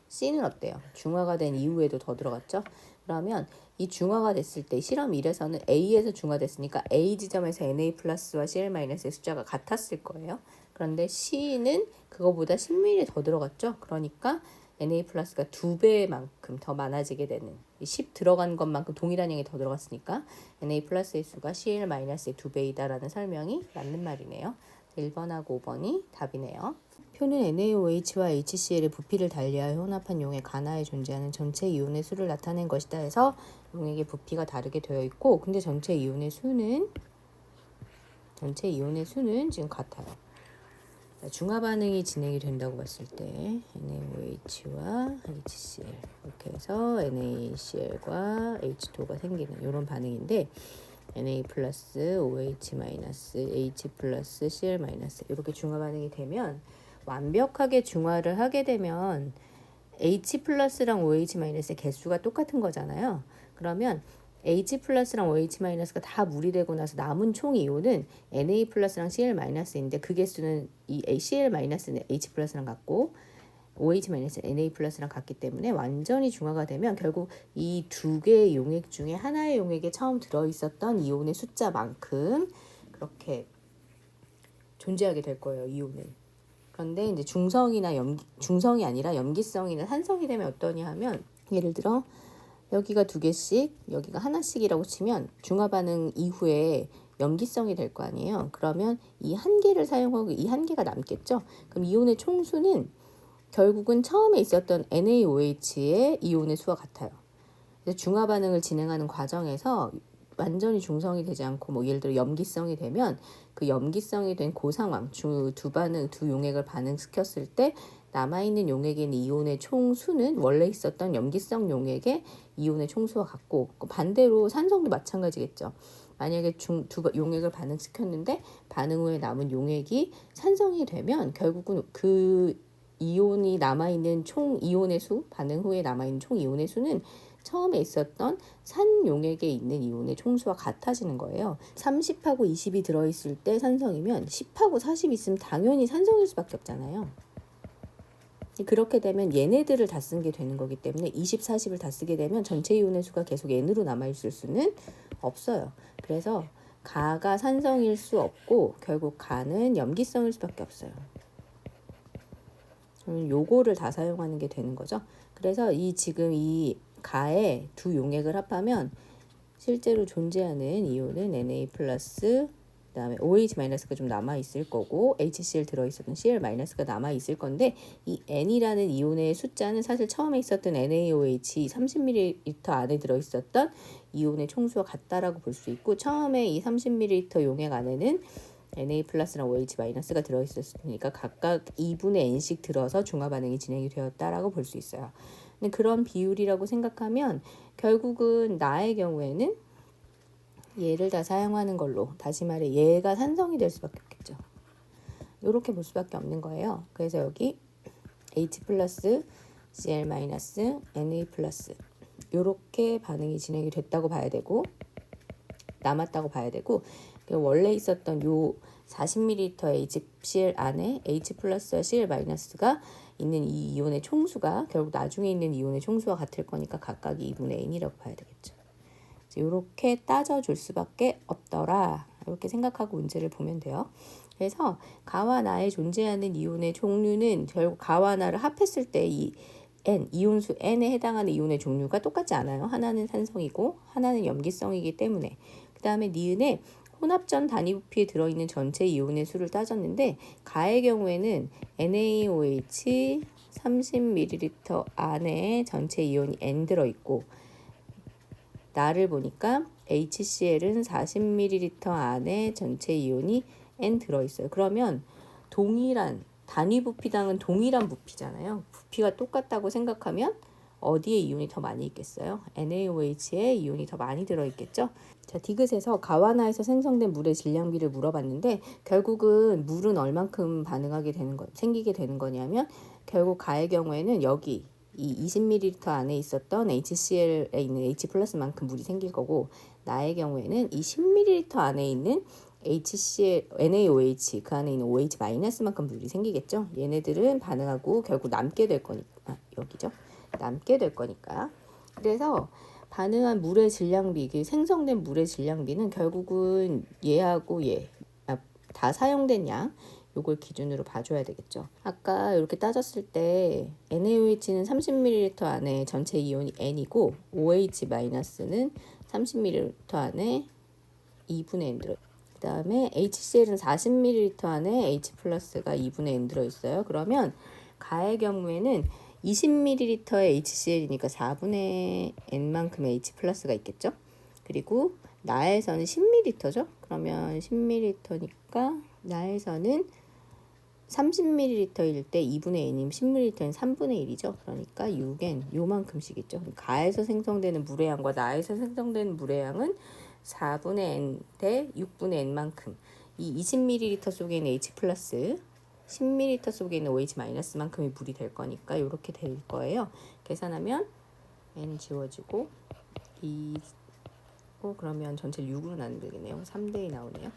C는 어때요? 중화가 된 이후에도 더 들어갔죠? 그러면 이 중화가 됐을 때 실험 1에서는 A에서 중화됐으니까 A 지점에서 Na 플러스와 Cl-의 숫자가 같았을 거예요. 그런데 C는 그거보다 10ml 더 들어갔죠. 그러니까 Na 플러스가 2배만큼 더 많아지게 되는, 10 들어간 것만큼 동일한 양이 더 들어갔으니까 Na 플러스의 수가 Cl-의 2배이다라는 설명이 맞는 말이네요. 1번하고 5번이 답이네요. 표는 NaOH와 HCl의 부피를 달리하여 혼합한 용액 가나에 존재하는 전체 이온의 수를 나타낸 것이다 해서 용액의 부피가 다르게 되어 있고, 근데 전체 이온의 수는 지금 같아요. 중화 반응이 진행이 된다고 봤을 때 NaOH와 HCl 이렇게 해서 NaCl과 H2가 생기는 이런 반응인데, Na 플러스 OH 마이너스 H 플러스 Cl 마이너스 이렇게 중화 반응이 되면, 완벽하게 중화를 하게 되면 H 플러스랑 OH 마이너스의 개수가 똑같은 거잖아요. 그러면 H 플러스랑 OH 마이너스가 다 물이 되고 나서 남은 총 이온은 Na 플러스랑 Cl 마이너스인데, 그 개수는 이 Cl 마이너스는 H 플러스랑 같고 OH 마이너스 Na 플러스랑 같기 때문에 완전히 중화가 되면 결국 이 두 개의 용액 중에 하나의 용액에 처음 들어있었던 이온의 숫자만큼 그렇게 존재하게 될 거예요, 이온은. 그런데 이제 중성이 아니라 염기성이나 산성이 되면 어떠냐 하면, 예를 들어 여기가 2개씩 여기가 하나씩이라고 치면 중화 반응 이후에 염기성이 될 거 아니에요. 그러면 이 한 개를 사용하고 이 한 개가 남겠죠. 그럼 이온의 총수는 결국은 처음에 있었던 NaOH의 이온의 수와 같아요. 그래서 중화 반응을 진행하는 과정에서 완전히 중성이 되지 않고, 뭐 예를 들어 염기성이 되면 그 염기성이 된 그 상황, 두 용액을 반응시켰을 때 남아있는 용액에 있는 이온의 총수는 원래 있었던 염기성 용액의 이온의 총수와 같고, 반대로 산성도 마찬가지겠죠. 만약에 두 용액을 반응시켰는데 반응 후에 남은 용액이 산성이 되면 결국은 그 이온이 남아있는 총 이온의 수, 반응 후에 남아있는 총 이온의 수는 처음에 있었던 산 용액에 있는 이온의 총수와 같아지는 거예요. 30하고 20이 들어있을 때 산성이면 10하고 40이 있으면 당연히 산성일 수밖에 없잖아요. 그렇게 되면 얘네들을 다 쓴 게 되는 거기 때문에 20, 40을 다 쓰게 되면 전체 이온의 수가 계속 N으로 남아있을 수는 없어요. 그래서 가가 산성일 수 없고 결국 가는 염기성일 수밖에 없어요. 요거를 다 사용하는 게 되는 거죠. 그래서 지금 이 가에 두 용액을 합하면 실제로 존재하는 이온은 Na 플러스, 그다음에 OH 마이너스가 좀 남아 있을 거고 HCl 들어있었던 Cl 마이너스가 남아 있을 건데, 이 N이라는 이온의 숫자는 사실 처음에 있었던 NaOH 30ml 안에 들어있었던 이온의 총수와 같다라고 볼 수 있고, 처음에 이 30ml 용액 안에는 Na 플러스랑 OH 마이너스가 들어있었으니까 각각 2분의 n씩 들어서 중화 반응이 진행이 되었다라고 볼 수 있어요. 근데 그런 비율이라고 생각하면 결국은 나의 경우에는 얘를 다 사용하는 걸로, 다시 말해 얘가 산성이 될 수밖에 없겠죠. 이렇게 볼 수밖에 없는 거예요. 그래서 여기 H 플러스, Cl 마이너스, Na 플러스 이렇게 반응이 진행이 됐다고 봐야 되고, 남았다고 봐야 되고, 원래 있었던 요 40ml HCl 안에 H 플러스와 Cl 마이너스가 있는 이 이온의 총수가 결국 나중에 있는 이온의 총수와 같을 거니까 각각이 2분의 n이라고 봐야 되겠죠. 이렇게 따져줄 수밖에 없더라. 이렇게 생각하고 문제를 보면 돼요. 그래서 가와 나에 존재하는 이온의 종류는 결국 가와 나를 합했을 때 이 N, 이온수 N에 해당하는 이온의 종류가 똑같지 않아요. 하나는 산성이고 하나는 염기성이기 때문에. 그 다음에 니은에 혼합전 단위 부피에 들어있는 전체 이온의 수를 따졌는데 가의 경우에는 NaOH 30ml 안에 전체 이온이 N 들어있고 나를 보니까 HCl은 40ml 안에 전체 이온이 N 들어있어요. 그러면 동일한 단위 부피당은 동일한 부피잖아요. 부피가 똑같다고 생각하면 어디에 이온이 더 많이 있겠어요? NaOH에 이온이 더 많이 들어있겠죠? 자, 디귿에서 가와나에서 생성된 물의 질량비를 물어봤는데 결국은 물은 얼만큼 생기게 되는 거냐면 결국 가의 경우에는 여기 이 20ml 안에 있었던 HCl에 있는 H 플러스만큼 물이 생길 거고 나의 경우에는 이 10ml 안에 있는 HCl, NaOH 그 안에 있는 OH 마이너스만큼 물이 생기겠죠. 얘네들은 반응하고 결국 남게 될 거니까 여기죠. 남게 될 거니까. 그래서 반응한 물의 질량비, 생성된 물의 질량비는 결국은 얘하고 다 사용된 양 요걸 기준으로 봐줘야 되겠죠. 아까 이렇게 따졌을 때 NaOH는 30ml 안에 전체 이온이 N이고 OH-는 30ml 안에 2분의 N 들어있어요. 그 다음에 HCl은 40ml 안에 H 플러스가 2분의 N 들어있어요. 그러면 가의 경우에는 20ml의 HCl이니까 4분의 N만큼의 H 플러스가 있겠죠. 그리고 나에서는 10ml죠. 그러면 10ml니까 나에서는 30ml일 때 2분의 N이면 10ml는 3분의 1이죠. 그러니까 6N 요만큼씩 있죠. 가에서 생성되는 물의 양과 나에서 생성되는 물의 양은 4분의 N 대 6분의 N만큼 이 20ml 속에 있는 H 플러스 10ml 속에 있는 OH 마이너스만큼이 물이 될 거니까 이렇게 될 거예요. 계산하면 N 지워지고 2 그러면 전체를 6으로 나누면 되겠네요. 3대2 나오네요.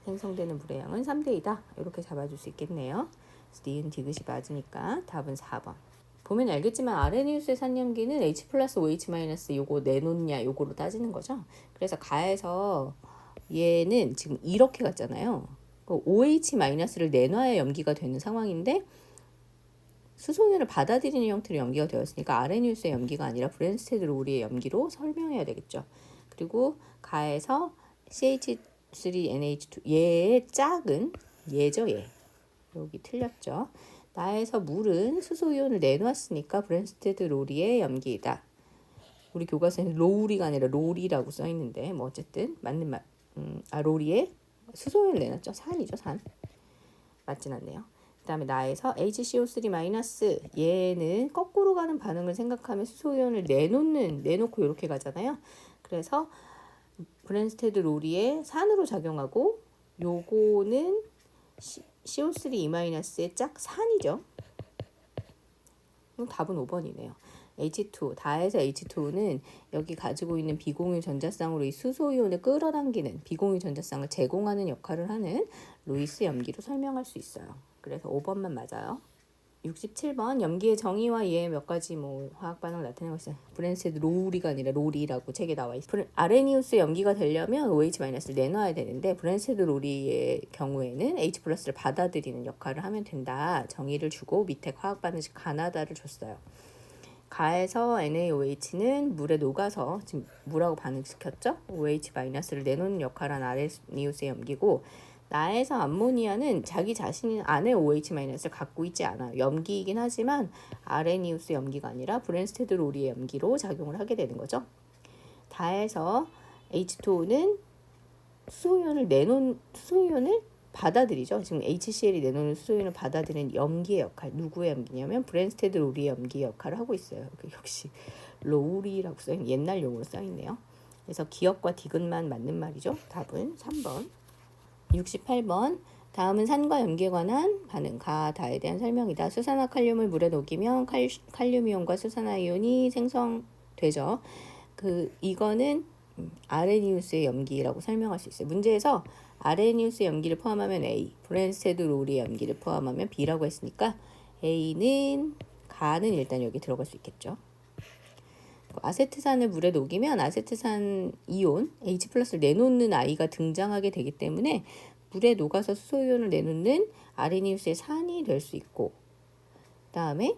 생성되는 물의 양은 3대2다. 이렇게 잡아줄 수 있겠네요. 니은 디귿이 맞으니까 답은 4번. 보면 알겠지만 아레니우스의 산염기는 H 플러스 OH 마이너스 요거 내놓냐 요거로 따지는 거죠. 그래서 가에서 얘는 지금 이렇게 갔잖아요. OH 마이너스를 내놔야 염기가 되는 상황인데 수소연을 받아들이는 형태로 염기가 되었으니까 아레니우스의 염기가 아니라 브랜스테드 로리의 염기로 설명해야 되겠죠. 그리고 가에서 CH3NH2 얘의 짝은 얘죠. 얘. 여기 틀렸죠. 나에서 물은 수소이온을 내놓았으니까 브랜스테드 로리의 염기이다. 우리 교과서에는 로우리가 아니라 로리라고 써있는데 뭐 어쨌든 맞는 말. 로리에 수소이온을 내놨죠. 산이죠. 산. 맞진 않네요. 그 다음에 나에서 HCO3- 얘는 거꾸로 가는 반응을 생각하면 수소이온을 내놓고 이렇게 가잖아요. 그래서 브랜스테드 로리의 산으로 작용하고 요거는 CO3- 짝 산이죠. 그럼 답은 5번이네요. H2, 다에서 H2는 여기 가지고 있는 비공유 전자쌍으로 이 수소이온을 끌어당기는 비공유 전자쌍을 제공하는 역할을 하는 루이스 염기로 설명할 수 있어요. 그래서 5번만 맞아요. 67번 염기의 정의와 이에 몇 가지 화학 반응을 나타내고 있어요. 브랜스테드 로우리가 아니라 로리라고 책에 나와 있어요. 아레니우스 염기가 되려면 OH-를 내놔야 되는데 브랜스테드 로리의 경우에는 H 플러스를 받아들이는 역할을 하면 된다. 정의를 주고 밑에 화학 반응식 가나다를 줬어요. 가에서 NaOH는 물에 녹아서 지금 물하고 반응시켰죠. OH-를 내놓는 역할을 한 아레니우스의 염기고 나에서 암모니아는 자기 자신이 안에 OH-를 갖고 있지 않아요. 염기이긴 하지만 아레니우스 염기가 아니라 브랜스테드 로리의 염기로 작용을 하게 되는 거죠. 다에서 H2O는 수소이온을 받아들이죠. 지금 HCl이 내놓는 수소이온을 받아들이는 염기의 역할. 누구의 염기냐면 브랜스테드 로리의 염기의 역할을 하고 있어요. 역시 로우리라고 써있는 옛날 용어로 써있네요. 그래서 기억과 디귿만 맞는 말이죠. 답은 3번. 68번. 다음은 산과 염기에 관한 반응, 다에 대한 설명이다. 수산화 칼륨을 물에 녹이면 칼륨이온과 수산화 이온이 생성되죠. 이거는 아레니우스의 염기라고 설명할 수 있어요. 문제에서 아레니우스의 염기를 포함하면 A, 브랜스테드 로리의 염기를 포함하면 B라고 했으니까 A는 가는 일단 여기 들어갈 수 있겠죠. 아세트산을 물에 녹이면 아세트산 이온 H 플러스를 내놓는 아이가 등장하게 되기 때문에 물에 녹아서 수소이온을 내놓는 아레니우스의 산이 될 수 있고, 그 다음에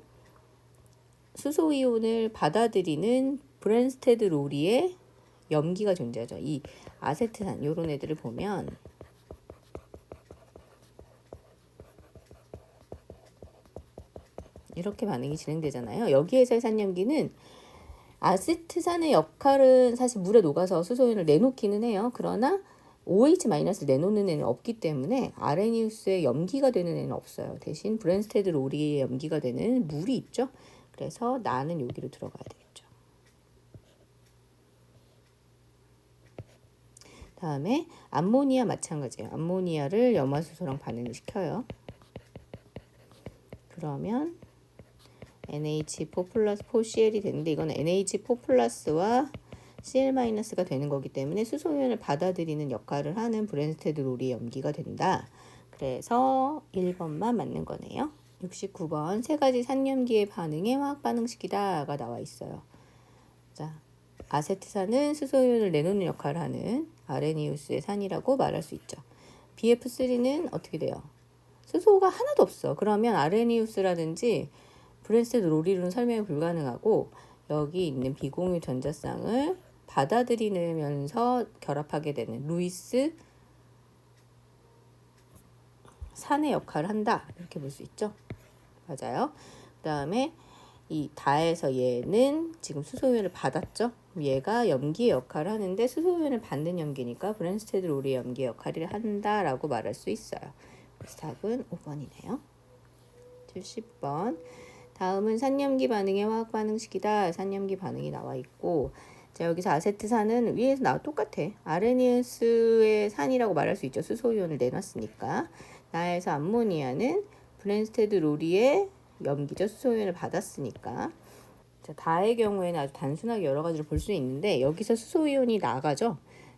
수소이온을 받아들이는 브랜스테드 로리의 염기가 존재하죠. 이 아세트산 이런 애들을 보면 이렇게 반응이 진행되잖아요. 여기에서의 산염기는 아세트산의 역할은 사실 물에 녹아서 수소이온을 내놓기는 해요. 그러나 OH- 내놓는 애는 없기 때문에 아레니우스의 염기가 되는 애는 없어요. 대신 브랜스테드 로리의 염기가 되는 물이 있죠. 그래서 나는 여기로 들어가야 되겠죠. 다음에 암모니아 마찬가지예요. 암모니아를 염화수소랑 반응을 시켜요. 그러면 NH4 플러스 4Cl이 되는데 이건 NH4 플러스와 Cl-가 되는 거기 때문에 수소이온을 받아들이는 역할을 하는 브랜스테드 로리의 염기가 된다. 그래서 1번만 맞는 거네요. 69번 세 가지 산염기의 반응의 화학 반응식이다가 나와 있어요. 자, 아세트산은 수소이온을 내놓는 역할을 하는 아레니우스의 산이라고 말할 수 있죠. BF3는 어떻게 돼요? 수소가 하나도 없어. 그러면 아레니우스라든지 브랜스테드 로리로는 설명이 불가능하고 여기 있는 비공유 전자쌍을 받아들이면서 결합하게 되는 루이스 산의 역할을 한다. 이렇게 볼 수 있죠. 맞아요. 그 다음에 이 다에서 얘는 지금 수소이온을 받았죠. 얘가 염기의 역할을 하는데 수소이온을 받는 염기니까 브랜스테드 로리의 염기의 역할을 한다라고 말할 수 있어요. 그래서 답은 5번이네요. 70번 다음은 산염기 반응의 화학 반응식이다. 산염기 반응이 나와 있고, 자 여기서 아세트산은 위에서 나와 똑같아. 아레니우스의 산이라고 말할 수 있죠. 수소이온을 내놨으니까. 나에서 암모니아는 브랜스테드 로리의 염기죠. 수소이온을 받았으니까. 자, 다의 경우에는 아주 단순하게 여러 가지를 볼 수 있는데 여기서 수소이온이 나가죠.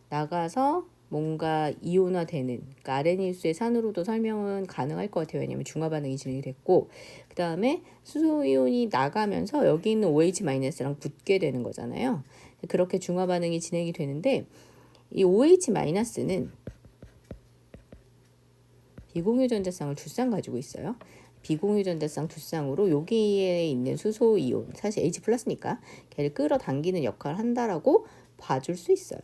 나가서 뭔가 이온화되는, 그러니까 아레니우스의 산으로도 설명은 가능할 것 같아요. 왜냐하면 중화 반응이 진행이 됐고, 그 다음에 수소이온이 나가면서 여기 있는 OH-랑 붙게 되는 거잖아요. 그렇게 중화 반응이 진행이 되는데 이 OH-는 비공유 전자쌍을 두 쌍 가지고 있어요. 비공유 전자쌍 두 쌍으로 여기에 있는 수소이온, 사실 H 플러스니까 걔를 끌어당기는 역할을 한다라고 봐줄 수 있어요.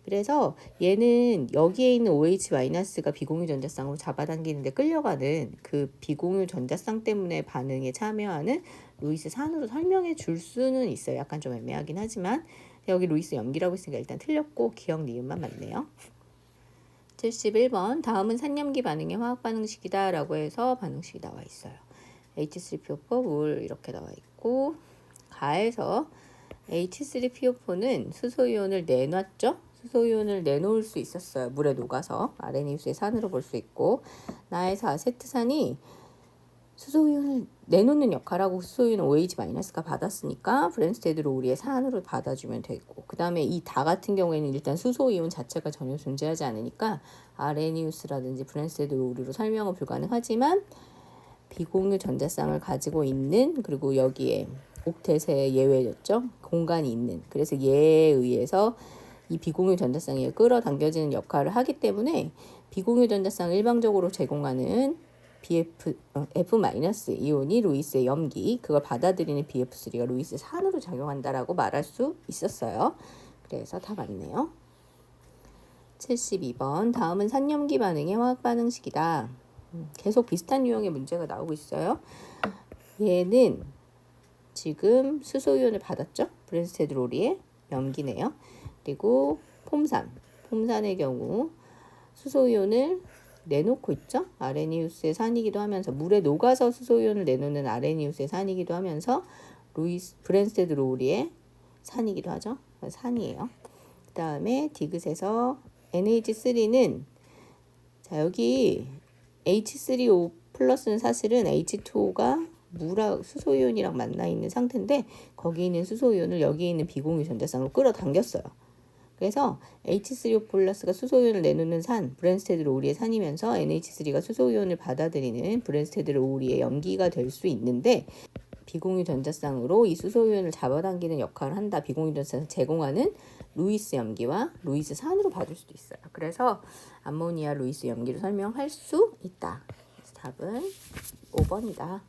그래서 얘는 여기에 있는 OH-가 비공유 전자쌍으로 잡아당기는데 끌려가는 그 비공유 전자쌍 때문에 반응에 참여하는 루이스 산으로 설명해 줄 수는 있어요. 약간 좀 애매하긴 하지만 여기 루이스 염기라고 했으니까 일단 틀렸고 기억 니은만 맞네요. 71번 다음은 산염기 반응의 화학 반응식이다 라고 해서 반응식이 나와 있어요. H3PO4 물 이렇게 나와 있고, 가에서 H3PO4는 수소이온을 내놨죠. 수소이온을 내놓을 수 있었어요. 물에 녹아서 아레니우스의 산으로 볼 수 있고, 나에서 아세트산이 수소이온을 내놓는 역할하고 수소이온 OH-가 받았으니까 브랜스테드 로리의 산으로 받아주면 되고, 그 다음에 이 다 같은 경우에는 일단 수소이온 자체가 전혀 존재하지 않으니까 아레니우스라든지 브랜스테드 로리로 설명은 불가능하지만 비공유 전자쌍을 가지고 있는, 그리고 여기에 옥텟의 예외였죠. 공간이 있는, 그래서 얘에 의해서 이 비공유 전자쌍이 끌어당겨지는 역할을 하기 때문에 비공유 전자쌍을 일방적으로 제공하는 F- 이온이 루이스의 염기, 그걸 받아들이는 BF3가 루이스 산으로 작용한다라고 말할 수 있었어요. 그래서 다 맞네요. 72번 다음은 산염기 반응의 화학 반응식이다. 계속 비슷한 유형의 문제가 나오고 있어요. 얘는 지금 수소이온을 받았죠. 브랜스테드 로리의 염기네요. 그리고 폼산의 경우 수소이온을 내놓고 있죠. 아레니우스의 산이기도 하면서 물에 녹아서 수소이온을 내놓는 아레니우스의 산이기도 하면서 브랜스테드 로리의 산이기도 하죠. 산이에요. 그 다음에 디귿에서 NH3는 자 여기 H3O 플러스는 사실은 H2O가 수소이온이랑 만나 있는 상태인데 거기 있는 수소이온을 여기 있는 비공유 전자쌍으로 끌어당겼어요. 그래서 H3O 플러스가 수소이온을 내놓는 산, 브랜스테드 오리의 산이면서 NH3가 수소이온을 받아들이는 브랜스테드 오리의 염기가 될 수 있는데 비공유 전자쌍으로 이 수소이온을 잡아당기는 역할을 한다. 비공유 전자쌍을 제공하는 루이스 염기와 루이스 산으로 봐줄 수도 있어요. 그래서 암모니아 루이스 염기로 설명할 수 있다. 그래서 답은 5번이다.